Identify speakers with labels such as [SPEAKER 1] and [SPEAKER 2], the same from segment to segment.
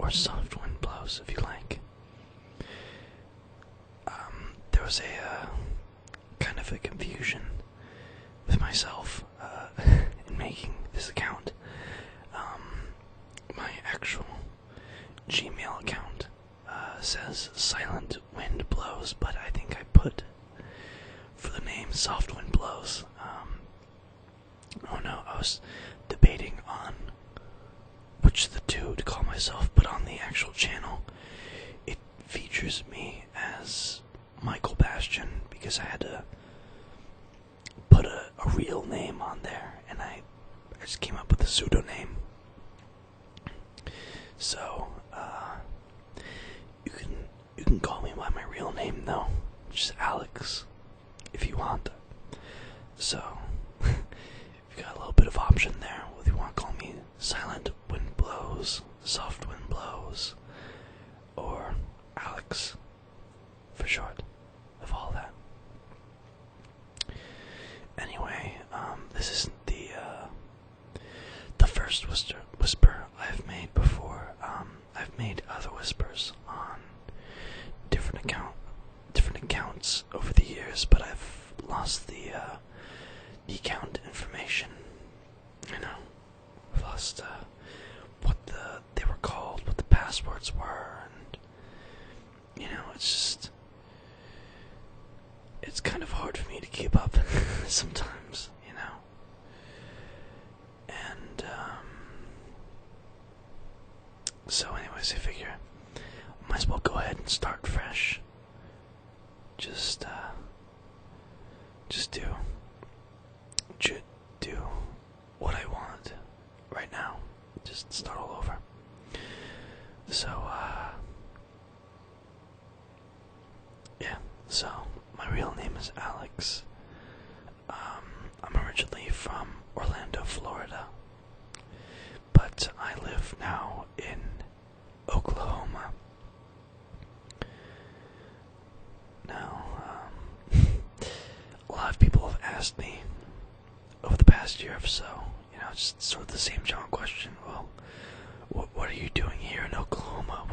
[SPEAKER 1] or soft wind blows, if you like. There was a kind of a confusion with myself in making this account. My actual Gmail account says Silent Wind Blows, but I think I put for the name Soft Wind Blows. Oh no, I was debating on which of the two to call myself, but on the actual channel, it features me as Michael Bastion because I had to put a real name on there, and I just came up with a pseudonym. So, you can call me by my real name though, just Alex, if you want. So, you've got a little bit of option there, whether you want to call me Silent Wind Blows, Soft Wind Blows, or Alex, for short, of all that. Anyway, this isn't the first whisper I've made before. I've made other whispers on different accounts over the years, but I've lost the account information. You know, I've lost what they were called, what the passwords were, and you know, it's kind of hard for me to keep up sometimes, you know. And so anyways, I figure I might as well go ahead and start fresh. Just do what I want right now. Just start all over. So, yeah, so my real name is Alex. I'm originally from Orlando, Florida, but I live now in Oklahoma. Now, a lot of people have asked me over the past year or so, you know, just sort of the same general question. Well, what are you doing here in Oklahoma?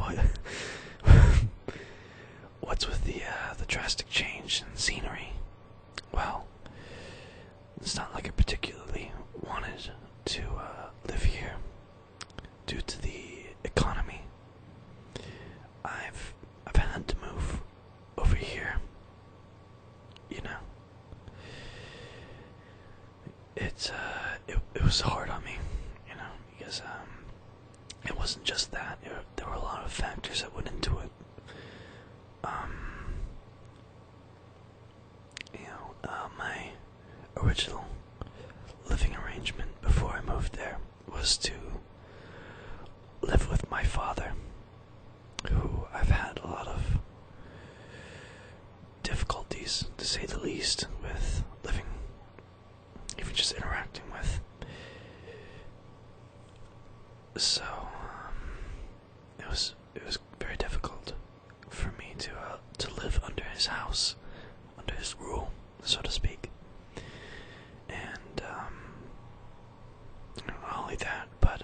[SPEAKER 1] What's with the drastic change in scenery? Well, it's not like I particularly wanted to live here due to the economy. I've had to move over here. You know, it was hard on me, you know, because it wasn't just that. There were a lot of factors that went into it. My original living arrangement before I moved there was to live with my father, who I've had a lot of difficulties, to say the least, with living, even just interacting with. So, it was very difficult for me to live under his house, under his rule, so to speak. And not only that, but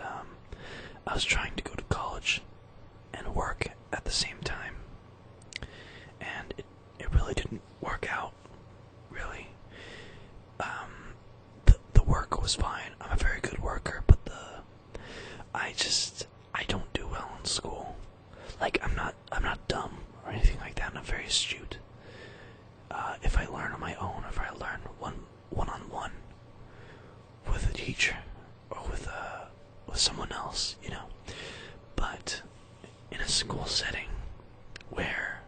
[SPEAKER 1] I was trying to go to college and work at the same time, and it really didn't work out, really. The work was fine. I'm a very good worker, but I don't do well in school. Like, I'm not dumb or anything like that. I'm very astute. If I learn on my own, if I learn one-on-one with a teacher or with someone else, you know. But in a school setting where,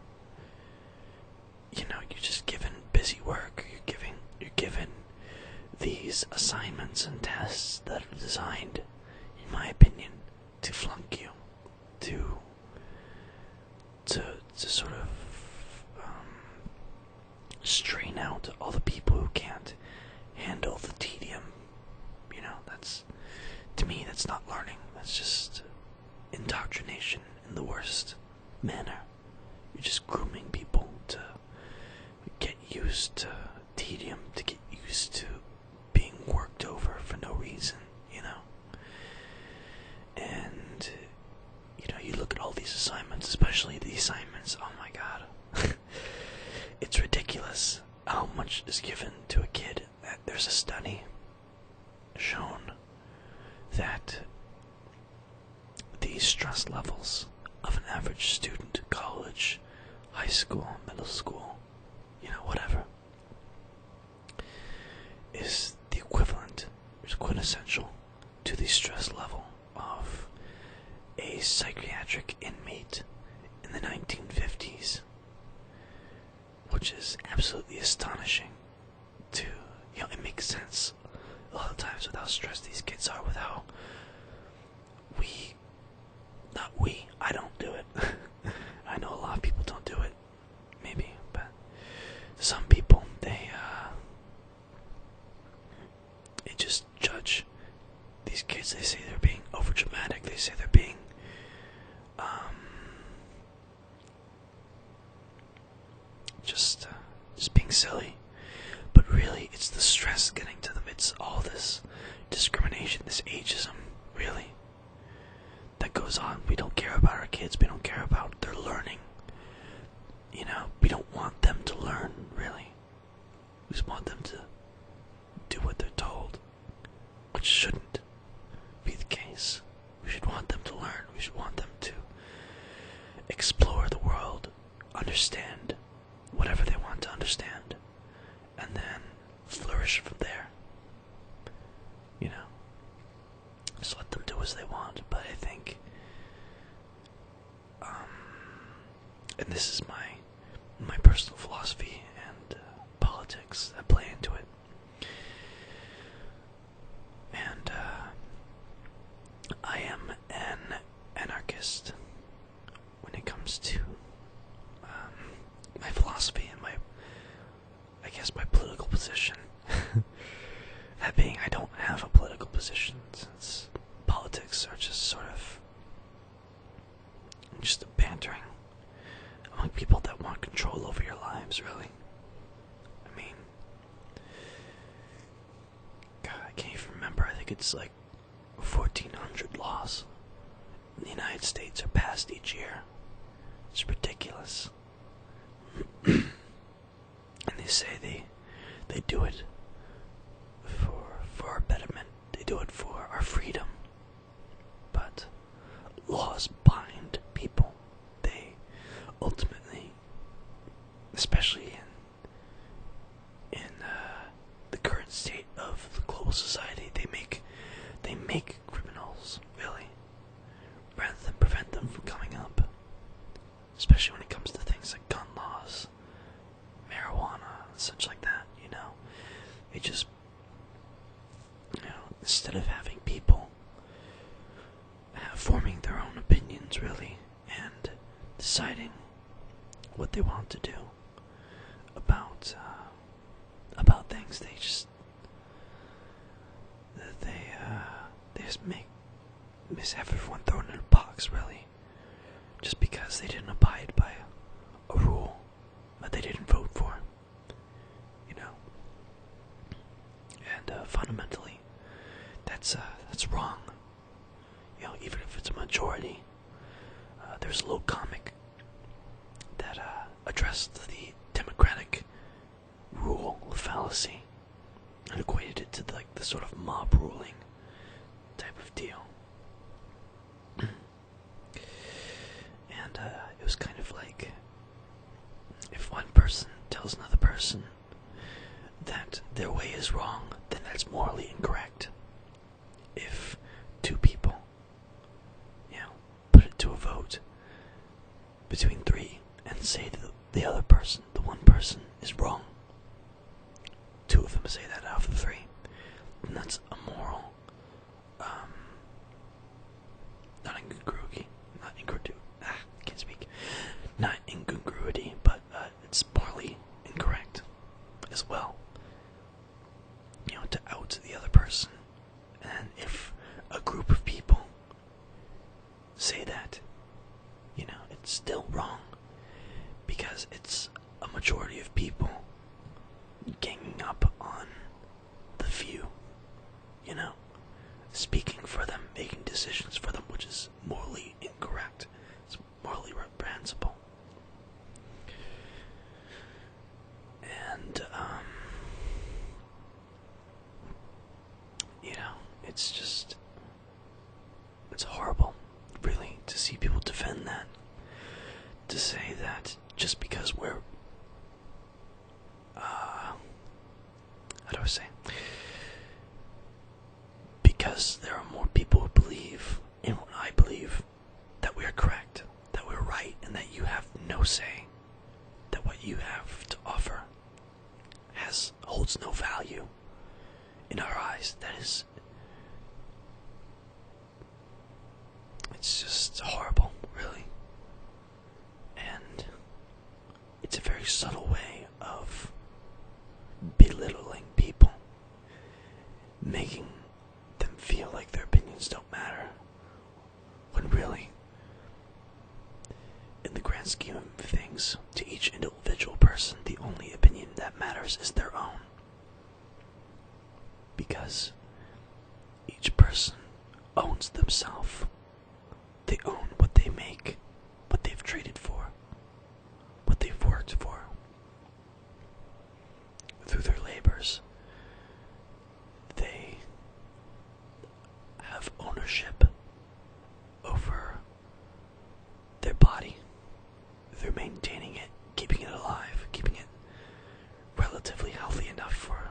[SPEAKER 1] you know, you're just given busy work, you're given these assignments and tests that are designed, in my opinion, to flunk you, to sort of strain out all the people who can't handle the tedium. You know, to me, that's not learning. That's just indoctrination in the worst manner. You're just grooming people to get used to tedium, to get used to being worked over for no reason, you know. And, you know, you look at especially the assignments. Oh my god. It's ridiculous how much is given to a kid. There's a study shown that the stress levels of an average student, college, high school, middle school, whatever, is the equivalent, is quintessential to the stress level of a psychiatric inmate in the 1950s, which is absolutely astonishing to, it makes sense a lot of times with how stressed these kids are, with how I don't do it. I know a lot of people don't do it, maybe, but some people, they just judge these kids. They say they're being overdramatic. They say they're being, just being silly. But really, it's the stress getting to them. It's all this discrimination, this ageism, really, that goes on. We don't care about our kids. We don't care about their learning. We don't want them to learn, really. We just want them to do what they're told, which shouldn't be the case. We should want them to learn. We should want them to explore the world, understand whatever they want to understand, and then flourish from there. Just let them do as they want. But I think, and this is my personal philosophy and politics that play into it, and I am an anarchist when it comes to my philosophy and my political position. That being, I don't have a political position, since politics are just sort of just a bantering among people that want control over your lives, really. I mean, God, I can't even remember. I think it's like 1,400 laws in the United States are passed each year. It's ridiculous. And they say they do it for our betterment. They do it for our freedom. But laws bind people. They ultimately, especially in the current state of the global society, they make criminals, really, rather than prevent them from coming up. Especially when it comes to things like gun laws, marijuana, such like that. They just, instead of having people forming their own opinions, really, and deciding what they want to do about things, they just have everyone thrown in a box, really, just because they didn't abide by a rule that they didn't vote for. And fundamentally, that's wrong. Even if it's a majority. There's a little comic that addressed the democratic rule fallacy and equated it to the sort of mob ruling type of deal. And it was kind of like, if one person tells another person that their way is wrong, then that's morally incorrect. If two people, put it to a vote between three and say that the other person, the one person, is wrong, two of them say that out of the three, then that's a moral, not incongruity, but it's morally incorrect as well. To out the other person. And if a group of people say that, it's still wrong, because it's a majority of people ganging up on the few, speaking for them, making decisions for them, which is morally incorrect. It's morally reprehensible. it's horrible, really, to see people defend that. To say that just because we're, how do I say? Because there are more people who believe in what I believe, that we are correct, that we're right, and that you have no say, that what you have to offer holds no value in our eyes. It's just horrible, really. And it's a very subtle way of belittling people, making them feel like their opinions don't matter, when really, in the grand scheme of things, to each individual person, the only opinion that matters is their own. Because each person owns themselves. They own what they make, what they've traded for, what they've worked for, through their labors. They have ownership over their body. They're maintaining it, keeping it alive, keeping it relatively healthy enough for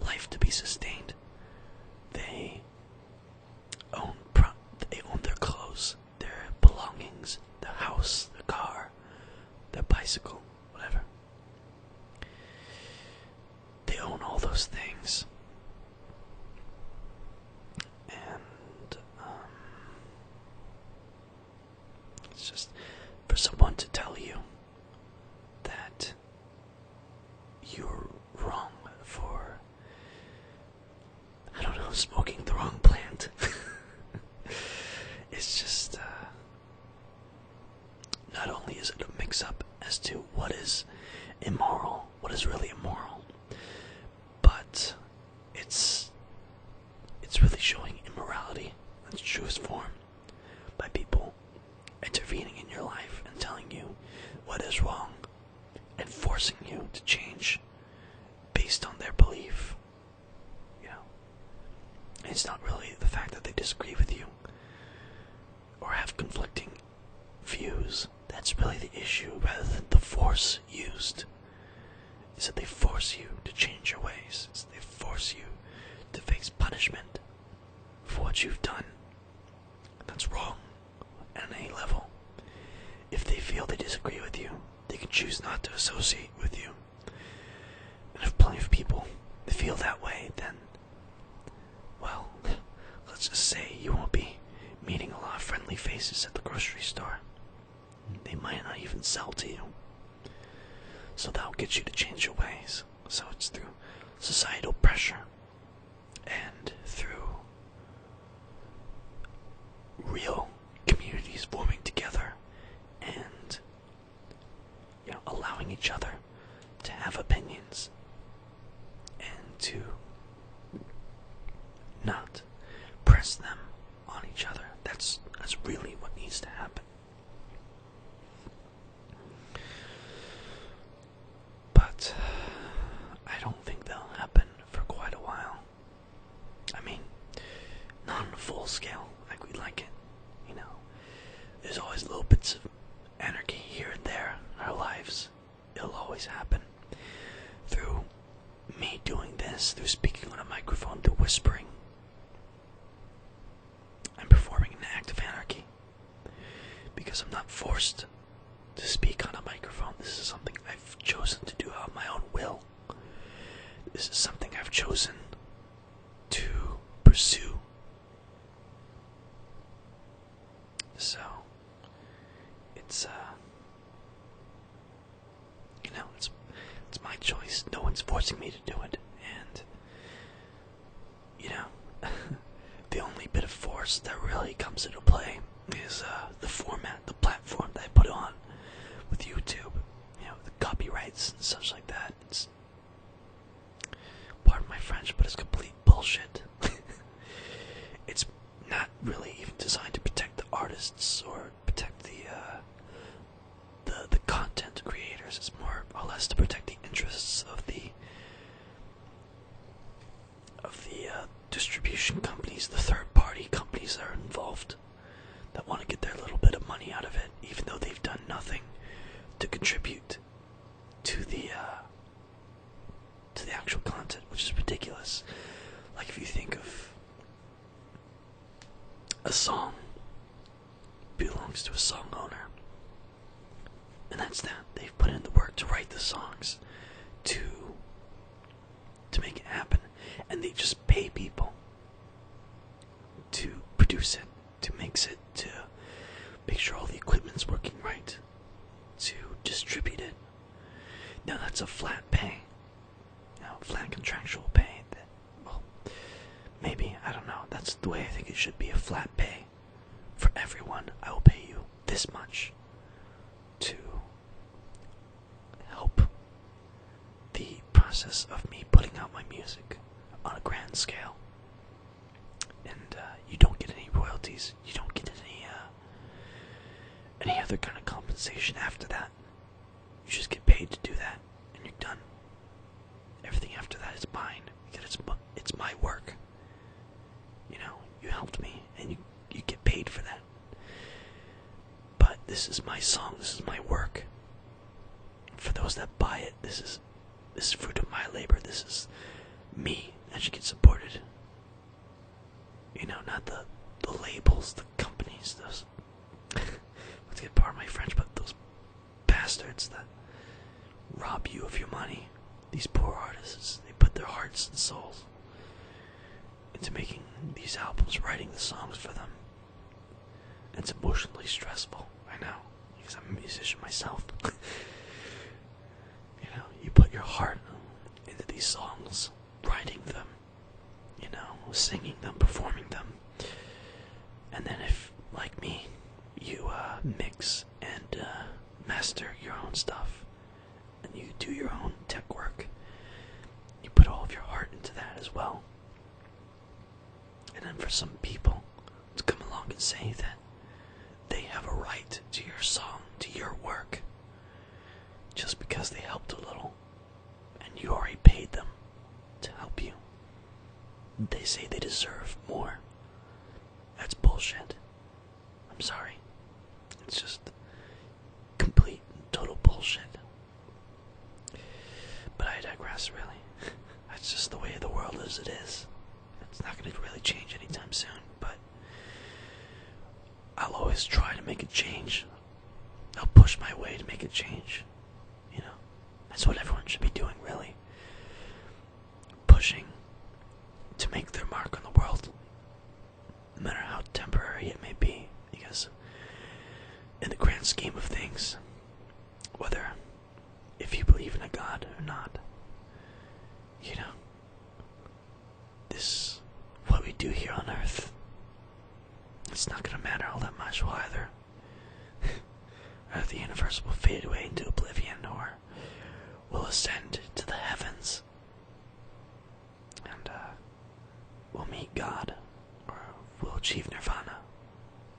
[SPEAKER 1] life to be sustained. They own their clothes, their belongings, their house, their car, their bicycle, whatever. They own all those things. And it's just for someone to tell you that you're wrong for, I don't know, smoking the wrong plant. It's just, not only is it a mix-up as to what is immoral, what is really immoral, but it's really showing immorality in its truest form by people intervening in your life and telling you what is wrong and forcing you to change based on their belief. You know, and it's not really the fact that they disagree with you or have conflicting views that's really the issue, rather than the force used. Is that they force you to change your ways. Is that they force you to face punishment for what you've done. That's wrong at any level. If they feel they disagree with you, they can choose not to associate with you. And if plenty of people feel that way, then, well, let's just say you won't be meeting a lot of friendly faces at the grocery store. They might not even sell to you. So that'll get you to change your ways. So it's through societal pressure and through real communities forming together and, you know, allowing each other to have opinions and to not press them on each other. That's really what needs to happen. But I don't think that'll happen for quite a while. I mean, not on a full scale like we'd like it. You know, there's always little bits of anarchy here and there in our lives. It'll always happen. Through me doing this, through speaking on a microphone, through whispering, I'm performing an act of anarchy. Because I'm not forced to speak on a microphone. This is something I've chosen to do out of my own will. This is something I've chosen to pursue. So, it's, you know, it's my choice. No one's forcing me to do it. And, you know, the only bit of force that really comes into play is the format, the platform that I put on with YouTube. You know, the copyrights and such like that. It's, pardon my French, but it's complete bullshit. It's not really even designed to protect the artists or protect the content creators. It's more or less to protect the interests of the distribution companies to the actual content, which is ridiculous. Like if you think of a song belongs to a song owner, and that's that. They've put in the work to write the songs, to make it happen, and they just pay people to produce it, to mix it, to make sure all the equipment's working right, to distribute it. Now that's a flat pay, flat contractual pay. Well, maybe, I don't know. That's the way I think it should be, a flat pay for everyone. I will pay you this much to help the process of me putting out my music on a grand scale. And you don't get any royalties. You don't get any other kind of compensation after that. You just get paid to do that, and you're done. Everything after that is mine, because it's my work. You helped me, and you get paid for that. But this is my song. This is my work. For those that buy it, this is fruit of my labor. This is me that should get supported. Not the labels, the companies, those let's get pardon my French, but those bastards that rob you of your money. These poor artists, they put their hearts and souls into making these albums, writing the songs for them. It's emotionally stressful, I know, because I'm a musician myself. You put your heart into these songs, writing them, singing them, performing them. And then if, like me, you mix and master your own stuff, and you do your own tech work, you put all of your heart into that as well. And then for some people to come along and say that they have a right to your song, to your work, just because they helped a little, and you already paid them to help you. They say they deserve more. That's bullshit. I'm sorry. It's just complete and total bullshit. But I digress, really. That's just the way the world as it is. It's not going to really change anytime soon, but I'll always try to make it change. I'll push my way to make it change. That's what everyone should be doing, really. Pushing to make their mark on the world, no matter how temporary it may be, because in the grand scheme of things, whether if you believe in a God or not, this, what we do here on earth, it's not going to matter all that much. Well, either the universe will fade away into oblivion, or we'll ascend to the heavens, and we'll meet God, or we'll achieve nirvana,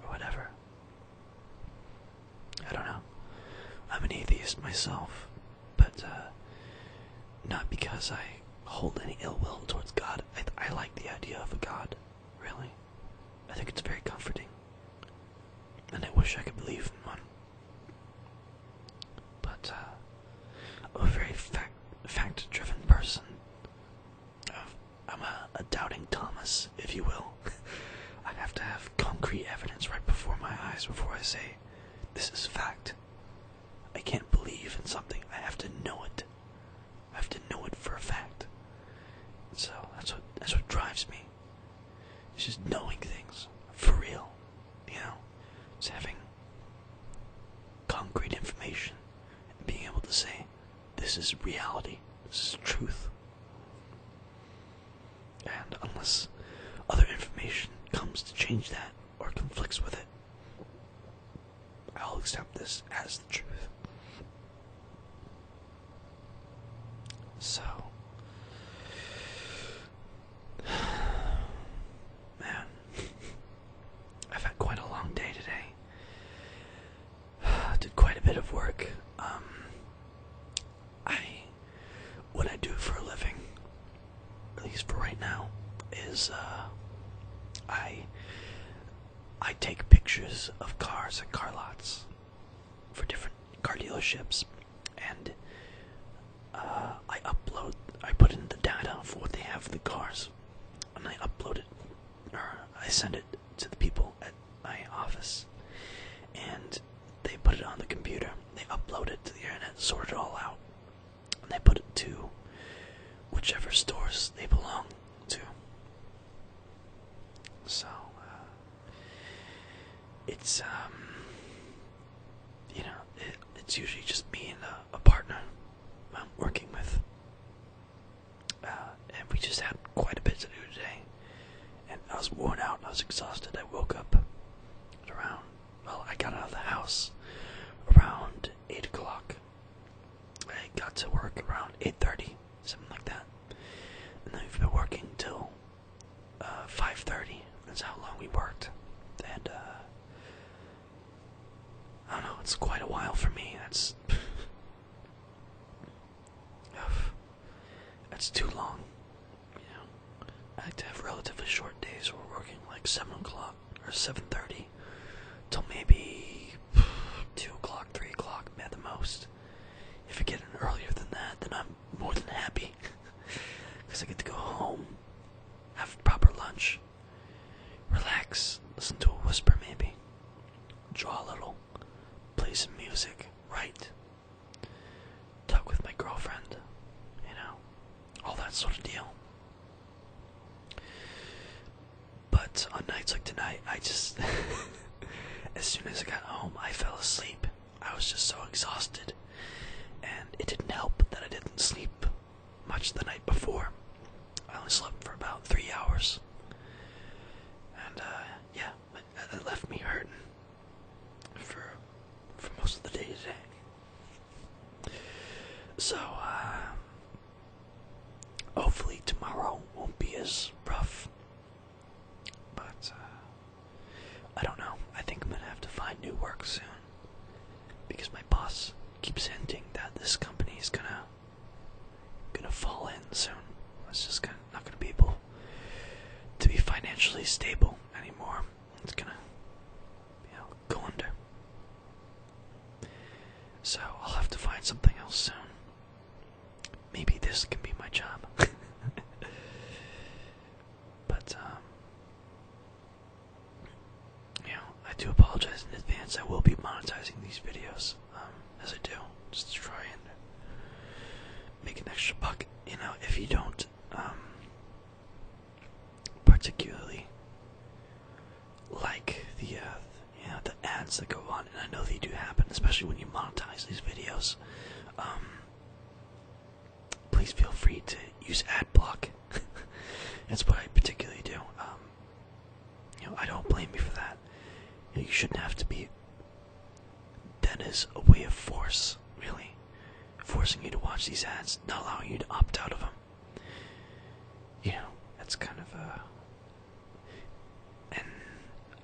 [SPEAKER 1] or whatever. I don't know. I'm an atheist myself, but not because I hold any ill will towards God. I like the idea of a God, really. I think it's very comforting, and I wish I could believe in one. But I'm a very fact-driven person. I'm a doubting Thomas, if you will. I have to have concrete evidence right before my eyes before I say, this is fact. I can't believe in something. I have to know it. I have to know it for a fact. So that's what drives me. It's just knowing things for real. It's having concrete information and being able to say, this is reality. This is truth. And unless other information comes to change that or conflicts with it, I'll accept this as the truth. So, man, I've had quite a long day today. Did quite a bit of work. What I do for a living, at least for right now, is I take pictures of cars at car lots for different car dealerships, and I put of the cars, and I upload it, or I send it to the people at my office, and they put it on the computer, they upload it to the internet, sort it all out, and they put it to whichever stores they belong to. So, it's, it's usually just me and a partner I'm working with. And we just had quite a bit to do today. And I was worn out, I was exhausted. I woke up at around, I got out of the house around 8 o'clock. I got to work around 8:30, something like that. And then we've been working till 5:30. That's how long we worked. And I don't know, it's quite a while for me. That's too long. I like to have relatively short days where we're working like 7 o'clock or 7:30 till maybe 2 o'clock, 3 o'clock at the most. If I get in earlier than that, then I'm more than happy. Because I get to go home, have proper lunch, relax, listen to a whisper maybe, draw a little, play some music, write, talk with my girlfriend, all that sort of deal. But on nights like tonight, I just, as soon as I got home, I fell asleep. I was just so exhausted, and it didn't help that I didn't sleep much the night before. I only slept for about 3 hours, and that left me hurting for most of the day today. So, hopefully tomorrow won't be as rough, but I don't know. I think I'm gonna have to find new work soon, because my boss keeps hinting that this company is gonna fall in soon. It's just not gonna be able to be financially stable anymore. It's gonna, go under. So I'll have to find something else soon. Maybe this can be my job. But I do apologize in advance. I will be monetizing these videos, as I do, just to try and make an extra buck. If you don't particularly like the ads that go on, and I know they do happen, especially when you monetize these videos, please feel free to use ad block. That's what I particularly do. I don't blame you for that. You shouldn't have to be. That is a way of force, really, forcing you to watch these ads, not allowing you to opt out of them. That's kind of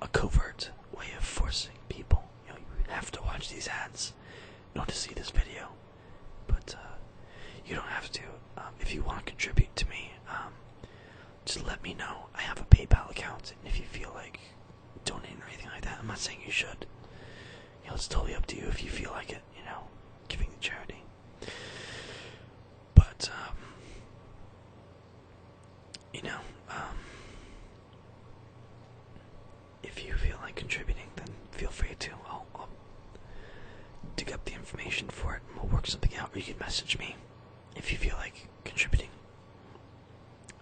[SPEAKER 1] a covert way of forcing people. You have to watch these ads in order to see this video. But you don't have to. If you want to contribute to me, just let me know. I have a PayPal account, and if you feel like donating or anything like that, I'm not saying you should. It's totally up to you if you feel like it, giving to charity. But, if you feel like contributing, then feel free to. I'll dig up the information for it, and we'll work something out. Or you can message me if you feel like contributing,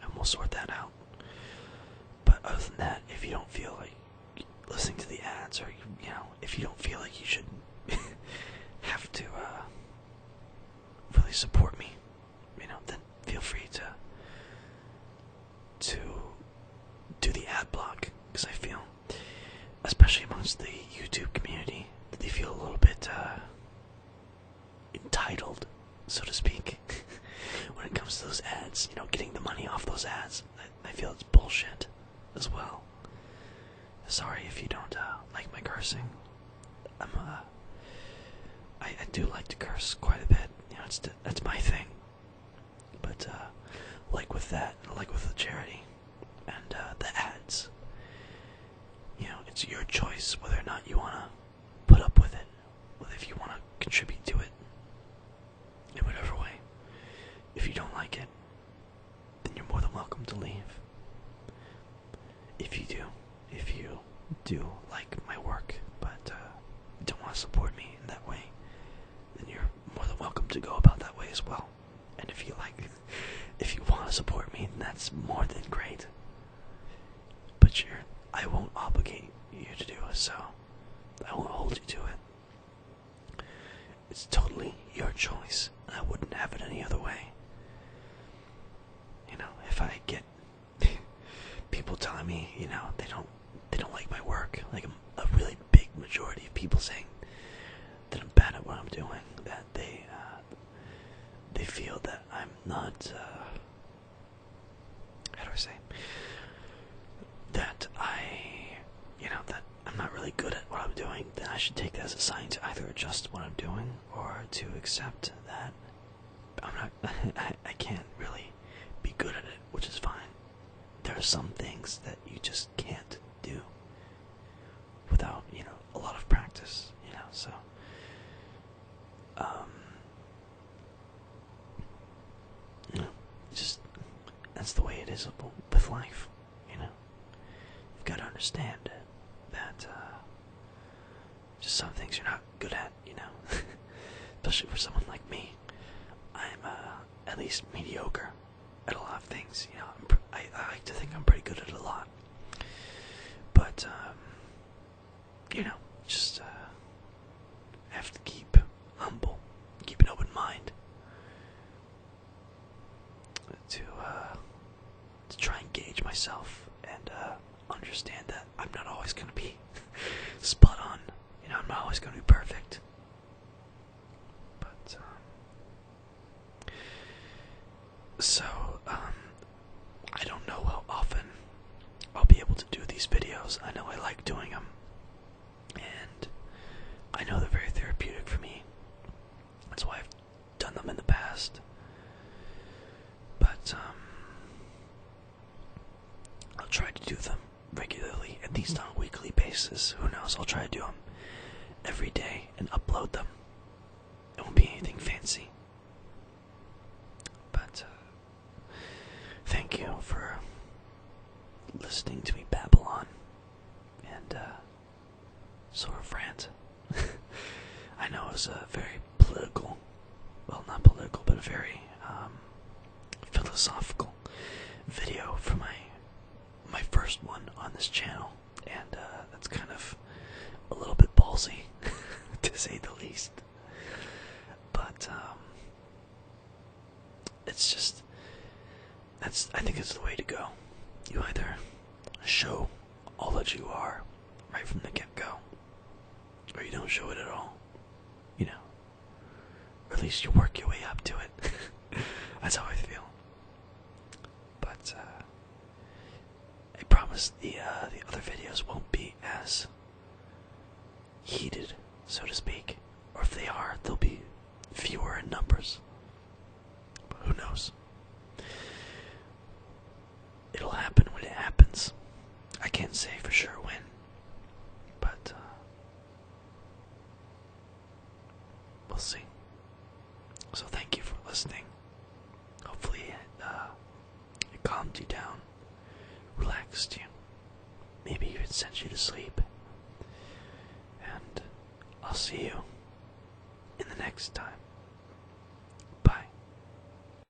[SPEAKER 1] and we'll sort that out. But other than that, if you don't feel like listening to the ads, or if you don't feel like you should have to really support me, then feel free to do the ad block, because I feel, especially amongst the YouTube community, that they feel a little bit entitled, so to speak, when it comes to those ads. Getting the money off those ads. I feel it's bullshit as well. Sorry if you don't like my cursing. I do like to curse quite a bit. That's my thing. But like with that, like with the charity and the ads, it's your choice whether or not you want to put up with it, whether if you want to contribute to it in whatever way. If you don't like it, then you're more than welcome to leave. If you do like my work, but don't want to support me in that way, then you're more than welcome to go about that way as well. And if you want to support me, then that's more than great. But I won't obligate you to do it, so I won't hold you to it. It's totally your choice, and I wouldn't have it any other way. If I get people telling me, they don't like my work, like a really big majority of people saying that I'm bad at what I'm doing, that they feel that I'm not, how do I say, that that I'm not really good at what I'm doing, then I should take that as a sign to either adjust what I'm doing or to accept that I'm not, I can't really be good at it, which is fine. There are some things that you just can't do without, a lot of practice, so, just, that's the way it is with life, You've got to understand that, just some things you're not good at, especially for someone like me. I'm, at least mediocre at a lot of things, I like to think I'm pretty good at a lot, but, just, have to keep humble, keep an open mind, to try and gauge myself, and, understand that I'm not always gonna be spot on, I'm not always gonna be perfect, but, so, I don't know how often I'll be able to do these videos. I know I like doing them, and I know they're very therapeutic for me. That's why I've done them in the past. But, I'll try to do them regularly, at least on a weekly basis. Who knows? I'll try to do them every day and upload them. It won't be anything fancy. But, thank you for listening to me babble on and sort of rant. I know it was a very political, well, not political, but a very philosophical video for my first one on this channel, and that's kind of a little bit ballsy to say the least. But it's just, I think it's the way to go. You either show all that you are right from the get-go, or you don't show it at all, or at least you work your way up to it. That's how I feel. But I promise the other videos won't be as heated, so to speak, or if they are, they'll be fewer in numbers. But who knows? It'll happen when it happens. I can't say for sure when, but we'll see. So thank you for listening. Hopefully it calmed you down, relaxed you, maybe even sent you to sleep. And I'll see you in the next time.